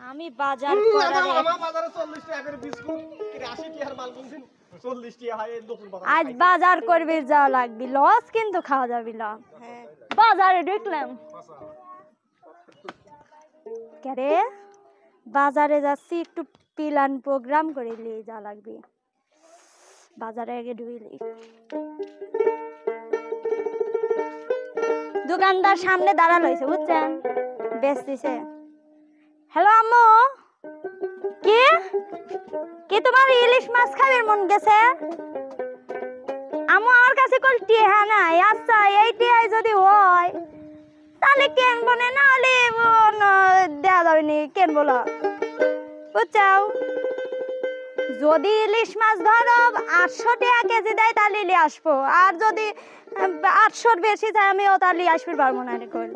আমি বাজার করার আমার বাজারে 40 টাকা করে বিস্কুট 80 টাকার মাল কিনছেন 40 টাকা হয় এই নতুন বাজার আজ বাজার করবি যাওয়া লাগবি লস কিন্তু খাওয়া যাবি না হ্যাঁ বাজারে ঢুকলাম কেরে বাজারে যাচ্ছি একটু প্ল্যান প্রোগ্রাম করে নিয়ে যাওয়া লাগবে বাজারে আগে ঢুইলি দোকানদার সামনে দাঁড়ালো হয়েছে বুঝছেন বেচতেছে হ্যালো আম্মু কি কি তোমার ইলিশ মাছ খাবার মন গেছে আম্মু আমার কাছে কল টিহা নাই আচ্ছা এই টিহাই যদি হয় তাহলে কেন বনে না হলে দেওয়া যাবে নি কেন বলো বুঝছাও যদি ইলিশ মাছ ধরো 800 টাকা কেজি দেয় তাহলে নিয়ে আসবো আর যদি 800 বেশি চাই আমিও তাহলে আসবে পারবো না কল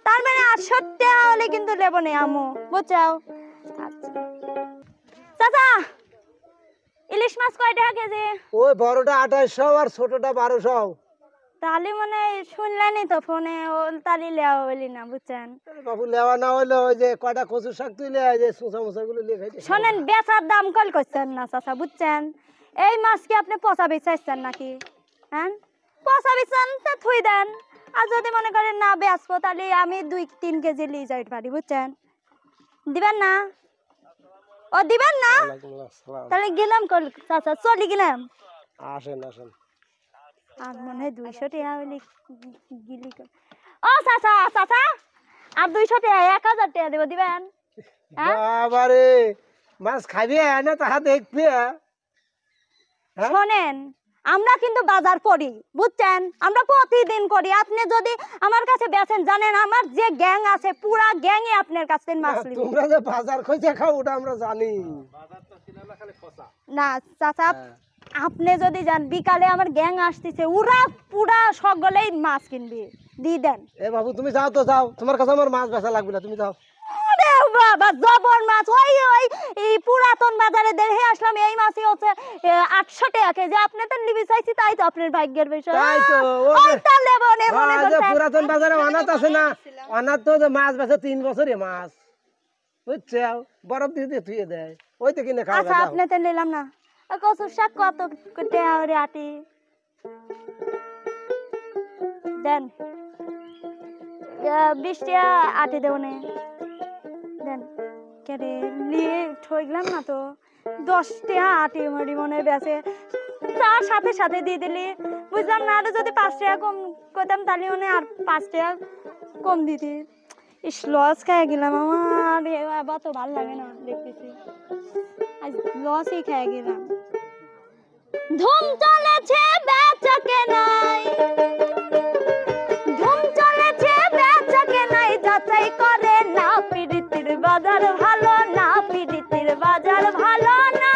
তার মানে 800 টাকা হলে কিন্তু নেবো না আম্মু বুঝছাও চাচা ইলিশ মাছ কয় টাকা কেজি ওই বড়টা 2800 আর ছোটটা 1200 তাহলে মানে শুনলেনই তো ফোনে ও তাহলে লেওয়া বলি না বুঝছেন বাবু লেওয়া না হলে ওই যে কয়টা কচু শাক তুলে যে সুসা মুসা গুলো লিয়ে খাইতে শোনেন বেচার দাম কল করছেন না চাচা বুঝছেন এই মাছ কি আপনি পচা বেচাইছেন নাকি হ্যাঁ পচা বেচান তা থুই দেন আর যদি মনে করেন না বেচবো তাহলে আমি 2-3 কেজি নিয়ে যাইতে পারি বুঝছেন দিবেন না ও দিবেন না তাহলে গেলাম কল চাচা চলি গেলাম আসেন আসেন আর মনে হয় 200 টাকা হলে গিলি ও চাচা চাচা আর 200 টাকা 1000 টাকা দেব দিবেন বাবারে মাছ খাবি না তাহা দেখবি শোনেন আমরা কিন্তু বাজার করি বুঝছেন আমরা প্রতিদিন করি আপনি যদি আমার কাছে বেচেন জানেন আমার যে গ্যাং আছে পুরা গ্যাংই আপনার কাছ থেকে মাছ নিবে তোমরা যে বাজার কইছে খাও ওটা আমরা জানি বাজার তো ছিল না খালি ফসা না চাচা আপনি যদি যান বিকালে আমার গ্যাং আসতেছে ওরা পুরা সকলেই মাছ কিনবে দিয়ে দেন এ বাবু তুমি যাও তো যাও তোমার কাছে আমার মাছ বেচা লাগবে না তুমি যাও আরে বাবা জবর মাছ ওই ওই এই পুরাতন বাজারে দেখে আসলাম এই মাছই হচ্ছে 800 টাকা কেজি আপনি তো নিবি চাইছি তাই তো আপনার ভাগ্যের বিষয় তাই তো ওই তাহলে মনে মনে যে করছেন পুরাতন বাজারে অনাথ আছে না অনাথ তো যে মাছ বেচে 3 বছরে মাছ বুঝছো বরফ দিয়ে দিয়ে থুয়ে দেয় ওই তো কিনে খাওয়া আচ্ছা আপনি তো নিলাম না কচু শাক কত টাকা করে আটি দেন 20 টাকা আটি দেবো না দেন কেরে নিয়ে ঠইলাম না তো 10 টাকা আটি মরি মনে বেছে তার সাথে সাথে দিয়ে দিলি বুঝলাম না আর যদি 5 টাকা কম করতাম তাহলে মনে আর 5 টাকা কম দিতি ইস লস খেয়ে গেলাম আমার এবার তো ভালো লাগে না দেখতেছি আজ লসই খেয়ে গেলাম ধুম চলেছে বেচা কেনাই ধুম চলেছে বেচা কেনাই যাচাই করে না পিরিতির বাজার ভালো না পিরিতির বাজার ভালো না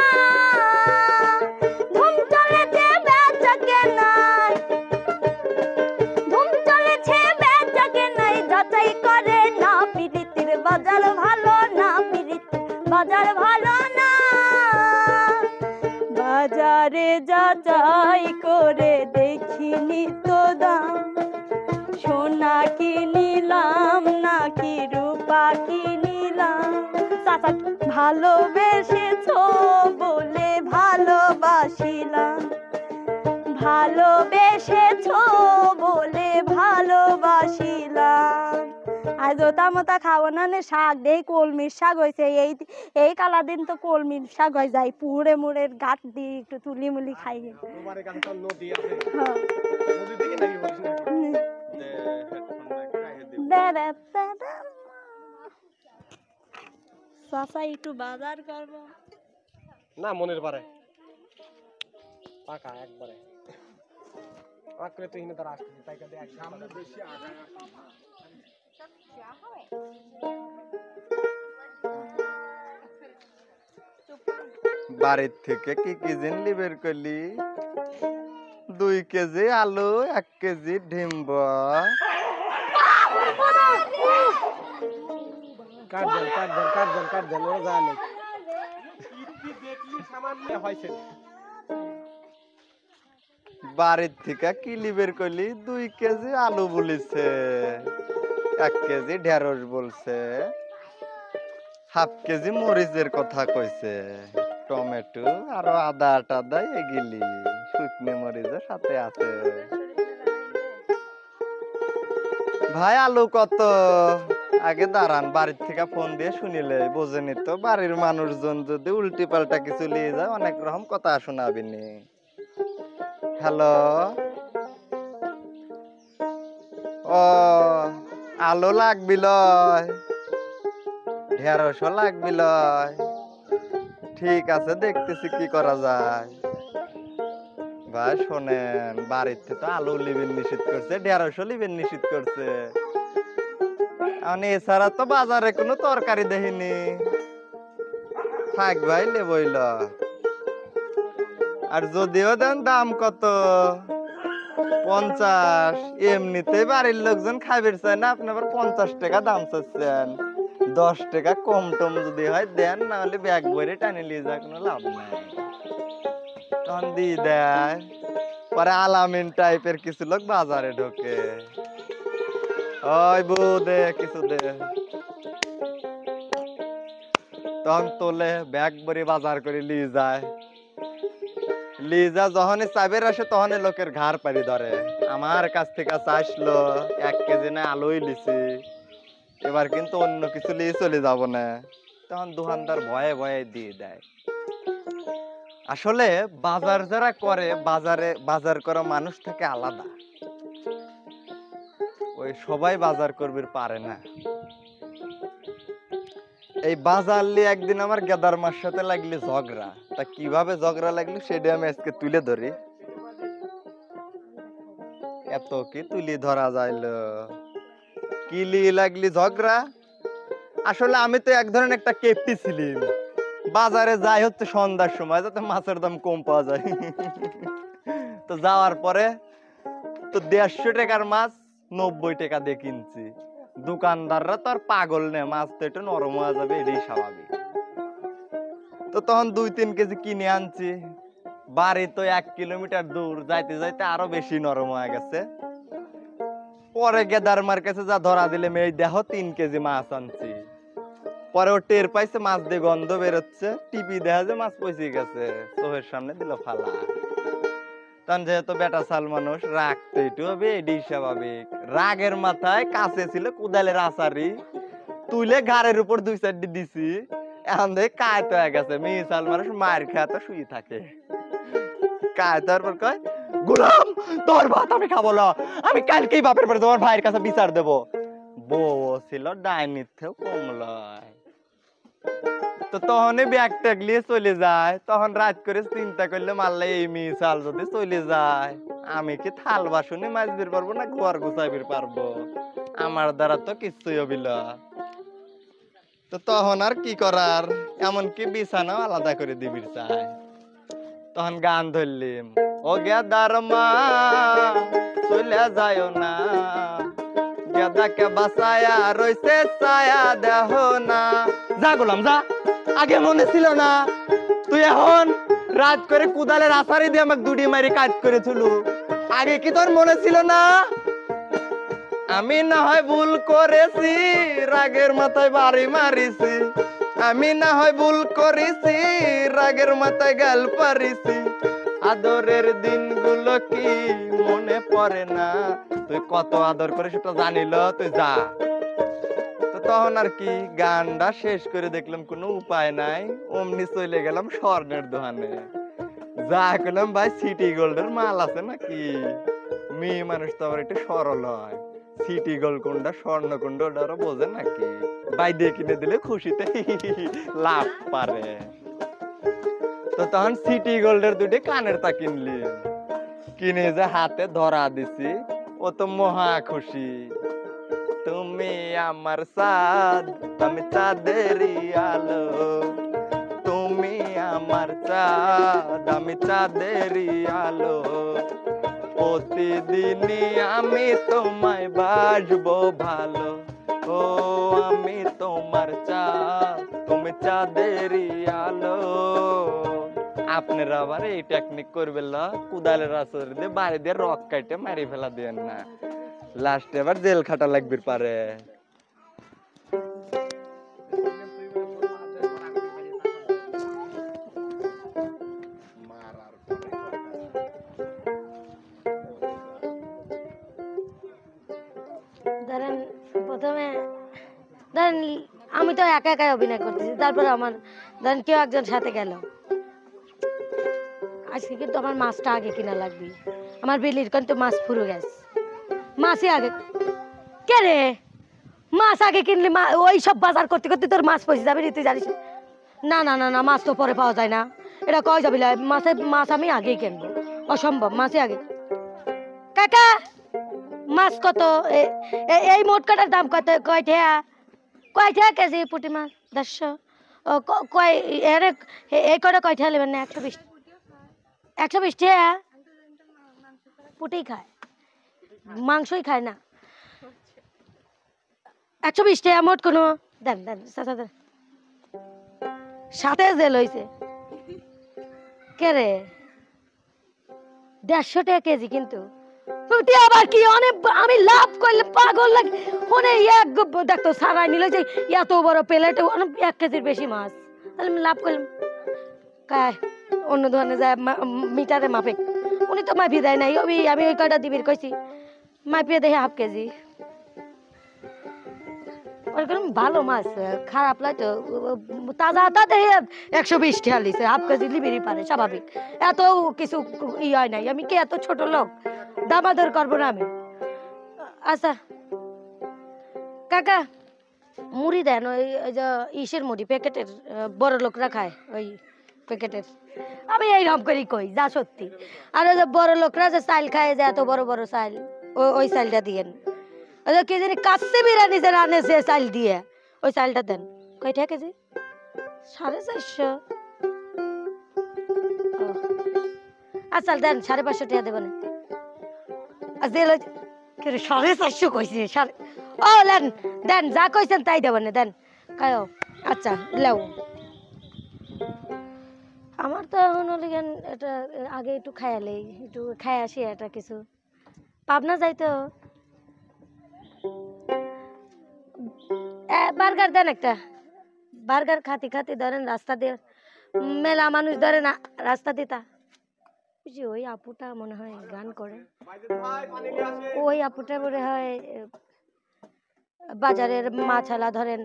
ধুম চলেছে বেচা কেনাই ধুম চলেছে বেচা কেনাই যাচাই করে না পিরিতির বাজার ভালো না পিরিতির বাজার ভালো না বাজারে যাচাই করে দেখিনি তো দাম সোনা কিনিলাম নাকি রূপা কিনিলাম চাচা ভালোবেসেছো বলে ভালোবাসিলাম ভালোবেসেছো বলে ভালোবাসিলাম আজ ওটা মতা খাবো না শাক দেই কলমির শাক হয়েছে এই কালা দিন তো কলমির শাক হয়ে যায় পুড়ে মুড়ে গাছ দিয়ে একটু তুলি মুলি খাই তোমার এখানে তো নদী আছে হ্যাঁ নদী থেকে নাকি বলছিস চাচা একটু বাজার করবো না মনের পারে পাকা একবারে আকলে তো হিনে তার আসছে তাই কাছে এক সামনে বেশি আগায় বাড়ির থেকে কি কি জিনিস বের করলি 2 কেজি আলু 1 কেজি ডিম্ব কাট দেন ও জানে কি দেখলি সামান্য হইছে বাড়ির থেকে কি লিবের করলি 2 কেজি আলু বলিছে 1 কেজি ঢেঁড়স বলছে হাফ কেজি মরিচের কথা কইছে, টমেটো আর আদা টাদা এগুলি শুকনো মরিচের সাথে আছে। ভাই আলু কত? আগে দাঁড়ান, বাড়ির থেকে ফোন দিয়ে শুনিলে বোঝেনি তো, বাড়ির মানুষজন যদি উল্টি পাল্টা কিছু নিয়ে যায় অনেক রকম কথা শোনাবিনি। হ্যালো, ও আলু লাগবিল, 150 লাগবিল। ঠিক আছে, দেখতেছি কি করা যায়। ভাই শোনেন, বাড়িতে তো আলু লিবেন নিষিদ্ধ করছে, 150 লিবেন নিষিদ্ধ করছে। এছাড়া তো বাজারে কোনো তরকারি দেখিনি। থাক ভাই, লেবইল। আর যদিও দেন দাম কত? 50। এমনিতেই বাড়ির লোকজন খাইবার চায় না, আপনি আবার 50 টাকা দাম চাচ্ছেন। 10 টাকা কম টম যদি হয় দেন, না হলে ব্যাগ ভরে টানে নিয়ে যা, কোনো লাভ নাই। তখন দিয়ে দেয়। পরে আলামিন টাইপের কিছু লোক বাজারে ঢোকে, ওই বউ দে কিছু দে, তখন তোলে ব্যাগ ভরে বাজার করে নিয়ে যায়। লিজা যখনই চাবের আসে তখনই লোকের ঘাড় পাড়ি ধরে। আমার কাছ থেকে চাইছিল 1 কেজি না আলুই লিছি, এবার কিন্তু অন্য কিছু নিয়ে চলে যাব না। তখন দোকানদার ভয়ে ভয়ে দিয়ে দেয়। আসলে বাজার যারা করে, বাজার করা মানুষ থেকে আলাদা, ওই সবাই বাজার করবে পারে না। এই বাজার নিয়ে একদিন আমার গেদার মার সাথে লাগলি ঝগড়া। তা কিভাবে ঝগড়া লাগলো সেটা আমি আজকে তুলে ধরি। এত কি তুলি ধরা যাইল? কি লি লাগলি ঝগড়া? আসলে আমি তো এক ধরনের একটা কেপটি ছিলাম, বাজারে যাই হচ্ছে সন্ধ্যার সময় যাতে মাছের দাম কম পাওয়া যায়। তো যাওয়ার পরে তো 150 টাকার মাছ 90 টাকা দিয়ে কিনছি। দোকানদাররা তো আর পাগল নেই, মাছ তো একটু নরম হয়ে যাবে, এটাই স্বাভাবিক। তো তখন 2-3 কেজি কিনে আনছি। বাড়ি তো 1 কিলোমিটার দূর, যাইতে যাইতে আরো বেশি নরম হয়ে গেছে। পরে গেদার মার কাছে যা ধরা দিলে, মেয়ে দেখো 3 কেজি মাছ আনছি। পরে ও টের পাইছে মাছ দিয়ে গন্ধ বেরোচ্ছে, টিপি দেখা যে মাছ পচে গেছে, চোখের সামনে দিল ফালা। তখন যেহেতু বেটা সাল মানুষ, রাগ তো একটু হবে, এটাই স্বাভাবিক। রাগের মাথায় কাছে ছিল কুদালের আচারি, তুলে ঘাড়ের উপর 2-4 দিছি। এখন দেখে কায়ত হয়ে গেছে, মেয়ে সাল মানুষ মায়ের খেয়ে তো শুয়ে থাকে। কায়ত হওয়ার পর কয়, গোলাম তোর ভাত আমি খাবো না, আমি কালকেই বাপের পরে তোমার ভাইয়ের কাছে বিচার দেবো। বউ ছিল ডাইনির থেকেও কম লয়। তো তখনই ব্যাগ ট্যাগ নিয়ে চলে যায়। তখন রাত করে চিন্তা করলে, মারলে এই মেয়ে চাল যদি চলে যায়, আমি কি থাল বাসনে মাজবির পারবো না ঘর গুছাইবির পারবো? আমার দ্বারা তো কিছুই হবিল। তো তখন আর কি করার, এমনকি বিছানাও আলাদা করে দিবির চাই। তখন গান ধরলিম, ও গেদার মা চলে যায় না, গেদাকে বাসায়া রইছে ছায়া দেহ না। যা গোলাম যা, আগে মনে ছিল না? তুই এখন রাত করে কুদালের আছাড়ি দিয়ে আমাকে দুটি মারি কাজ করেছিল, আগে কি তোর মনে ছিল না? আমি না হয় ভুল করেছি, রাগের মাথায় বাড়ি মারিছি। আমি না হয় ভুল করেছি, রাগের মাথায় গাল পারিছি। আদরের দিনগুলো কি মনে পড়ে না? তুই কত আদর করে সেটা জানিল, তুই যা। তো তখন আর কি, গানটা শেষ করে দেখলাম কোনো উপায় নাই, অমনি চলে গেলাম স্বর্ণের দোকানে। যা করলাম, ভাই সিটি গোল্ডের মাল আছে নাকি? মেয়ে মানুষ তো আবার একটু সরল হয়, সিটি গোল্ড কোনটা স্বর্ণ কোনটা ওটা ওরা বোঝে নাকি? ভাই দিয়ে কিনে দিলে খুশিতে লাভ পারে। তো তখন সিটি গোল্ডের 2টি কানের তা কিনলি, কিনে যে হাতে ধরা দিছি, ও তো মহা খুশি। তুমি আমার চাঁদ, আমি চাঁদেরই আলো, তুমি আমার চাঁদ, আমি চাঁদেরই আলো। প্রতিদিনই আমি তোমায় বাসবো ভালো, ও আমি তোমার চাঁদ, তুমি চাঁদেরই আলো। আপনারা আবার এই টেকনিক করবেন না, কুদালের আছাড়ি দিয়ে বাড়ি দিয়ে রক কাটে মারি ফেলা দেন না, লাস্টে আবার জেল খাটা লাগবে পারে। আমি তো একা একাই অভিনয় করতেছি, তারপরে আমার ধরেন কেউ একজন সাথে গেল। আজকে কিন্তু আমার মাছটা আগে কিনা লাগবে, আমার বিলির কিন্তু মাছ ফুরো গেছে, মাছই আগে। কে রে, মাছ আগে কিনলে ওই সব বাজার করতে করতে তোর মাছ পয়সা যাবে, তুই জানিস? না না না না, মাছ তো পরে পাওয়া যায় না, এটা কয় যাবি? মাছ আমি আগেই কিনবো, অসম্ভব, মাছই আগে। কাকা মাছ কত? এই মোট কাটার দাম কত? কয়টা কেজি পুঁটি মাছ? 150। কয় এই কটা কয়টা নেবেন না? 120। 120 টাকা পুঁটি খায়, মাংসই খায় না। 120 টাকা মোট। কোনো দেন দেন চাচা দেন, সাথে জেল হয়েছে। কে রে, 150 টাকা কেজি কিন্তু আবার কি অনেক, আমি লাভ করলে পাগল লাগে। এক দেখতো সারাই নিল যে এত বড় প্লেটে 1 কেজির বেশি মাছ, তাহলে আমি লাভ করলাম। কায় অন্য ধরনের যায় মিটারে মাপে, উনি তো মাপি দেয় নাই। আমি ওই কয়টা দিবির কইছি, মাপিয়ে দেখে 1/2 কেজি। ওরকম ভালো মাছ, খারাপ লাগে তো, তাজা তাতে 120 টাকা লিছে, 1/2 কেজি লিবিরই পারে, স্বাভাবিক। এত কিছু হয় নাই, আমি কি এত ছোট লোক? দামাদর করবো না আমি। আচ্ছা কাকা মুড়ি দেন, ওই যে ইসের মুড়ি, প্যাকেটের, বড় লোকরা খায় ওই প্যাকেটের। আমি এইরকম করি কই, যা সত্যি। আর ওই যে বড় লোকরা যে চাল খায়, যে এত বড় বড় চাল, ওই চালটা দিয়েন। ওই যে কি জানি কাচ্চি বিরিয়ানি যে রানে যে চাল দিয়ে, ওই চালটা দেন। কয়টা কেজি? 450। আচ্ছা দেন, 550 টাকা দেবেন। 450 কইছে, ও লেন দেন, যা কইছেন তাই দেবেন, দেন কায়। আচ্ছা লেও, আমার তো এখন হলিগেন এটা আগে একটু খায়ালেই, একটু খাই আসি এটা কিছু। পাবনা যাইতো, বার্গার দেন একটা। বার্গার খাতি খাতি ধরেন রাস্তা দিয়ে মেলা মানুষ ধরে না রাস্তা দিতা, বুঝি ওই আপুটা মনে হয় গান করে, ওই আপুটা মনে হয় বাজারের মাছালা ধরেন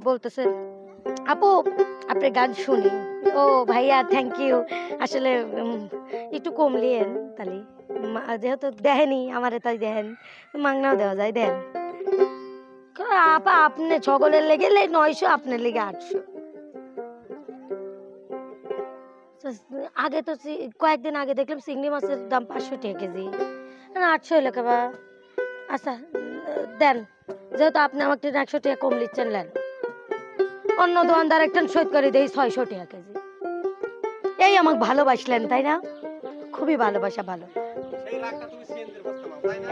বলতেছে, আপু আপনি গান শুনি। ও ভাইয়া থ্যাংক ইউ, আসলে একটু কমলিয়েন তাহলে, যেহেতু দেখেনি আমারে, তাই দেখেন মাংনাও দেওয়া যায়, দেন। আপা আপনি ছগলের লেগে 900, আপনার লেগে 800। আগে তো কয়েকদিন আগে দেখলাম চিংড়ি মাছের দাম 500 টাকা কেজি, 800 হলো কেবা। আচ্ছা দেন, যেহেতু আপনি আমাকে 100 টাকা কম নিচ্ছেন, নেন। অন্য দোকানদার একটা শোধ করে দেই 600 টাকা কেজি। এই আমাকে ভালোবাসলেন তাই না? খুবই ভালোবাসা, ভালো।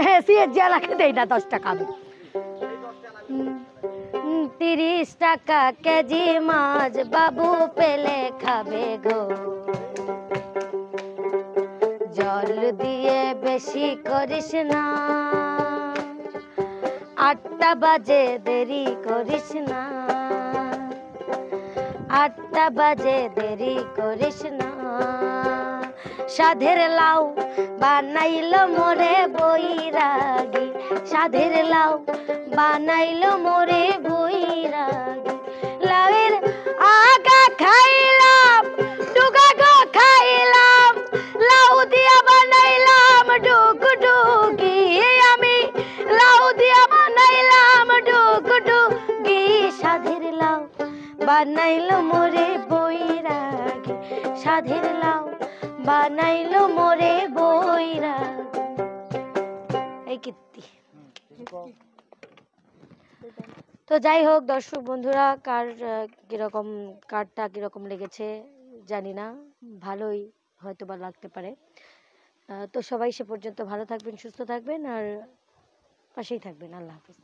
হ্যাঁ সিএনজি এলাকা দেই না 10 টাকা আমি। 30 টাকা কেজি মাছ বাবু পেলে খাবে গো, জল দিয়ে বেশি করিস না, 8টা বাজে দেরি করিস না, 8টা বাজে দেরি করিস না। সাধের লাউ বানাইলো মোরে বৈরাগী, সাধের লাউ বানাইলো মোরে বৈরাগী। লাউয়ের আগা খাইলাম, ডুগা গো খাইলাম, লাউ দিয়া বানাইলাম ডুগডুগি, আমি লাউ দিয়া বানাইলাম ডুগডুগি। সাধের লাউ বানাইলো মোরে বৈরাগী, সাধের লাউ বানাইলো মোরে বৈরাগী। এই কীর্তি। তো যাই হোক দর্শক বন্ধুরা, কিরকম কারটা কিরকম লেগেছে জানি না, ভালোই হয়তো বা লাগতে পারে। তো সবাই সে পর্যন্ত ভালো থাকবেন, সুস্থ থাকবেন, আর পাশেই থাকবেন। আল্লাহ হাফিজ।